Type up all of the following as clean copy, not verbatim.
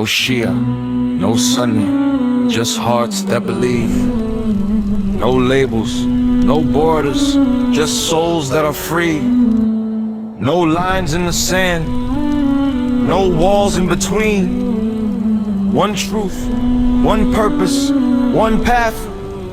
No Shia, no Sunni, just hearts that believe. No labels, no borders, just souls that are free. No lines in the sand, no walls in between. One truth, one purpose, one path,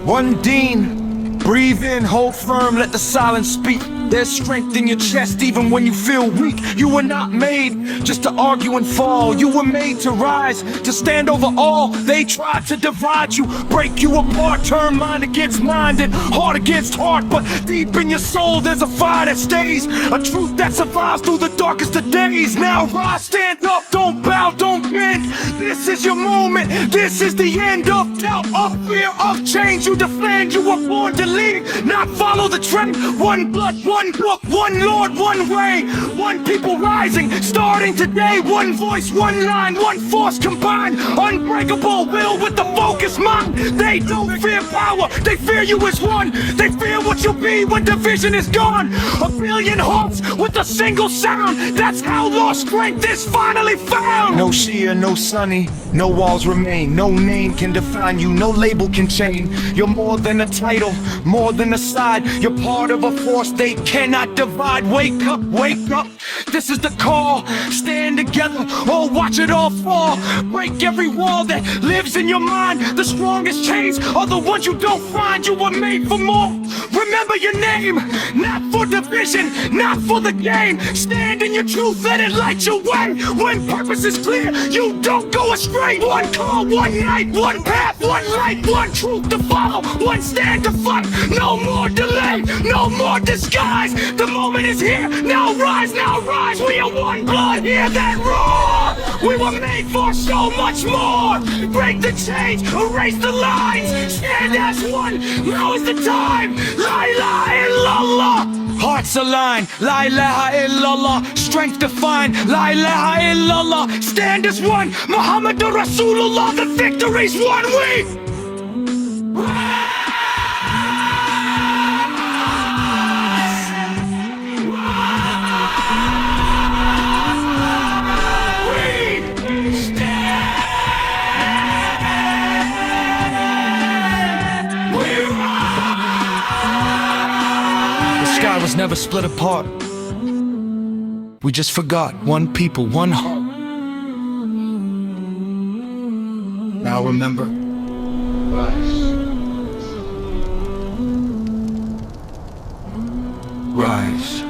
one deen. Breathe in, hold firm, let the silence speak. There's strength in your chest even when you feel weak. You were not made just to argue and fall. You were made to rise, to stand over all. They tried to divide you, break you apart, turn mind against mind and heart against heart. But deep in your soul there's a fire that stays, a truth that survives through the darkest of days. Now rise, stand up, don't bow, don't bend. This is your moment, this is the end of doubt, of fear, of change. You defend, you were born to lead, not follow the trend. One blood, one book, one Lord, one way. One people rising, starting today. One voice, one line, one force combined. Unbreakable will with the focused mind. They don't fear power, they fear you as one. They fear what you'll be when division is gone. A billion hearts with a single sound. That's how lost strength is finally found. No Shia, no Sunni, no walls remain. No name can define you, no label can chain. You're more than a title, more than a side. You're part of a force they cannot divide. Wake up, wake up, this is the call. Stand together or watch it all fall. Break every wall that lives in your mind. The strongest chains are the ones you don't find. You were made for more, remember your name. Not for division, not for the game. Stand in your truth, let it light your way. When purpose is clear, you don't go astray. One call, one night, one path, one light. One truth to follow, one stand to fight. No more delay, no more disguise. The moment is here, now rise, now rise. We are one blood, hear that roar. We were made for so much more. Break the chains, erase the lines. Stand as one, now is the time. La ilaha illallah. Hearts aligned, la ilaha illallah. Strength defined, la ilaha illallah. Stand as one, Muhammadur Rasulullah. The victory's won, we sky was never split apart. We just forgot. One people, one heart. Now remember, rise. Rise.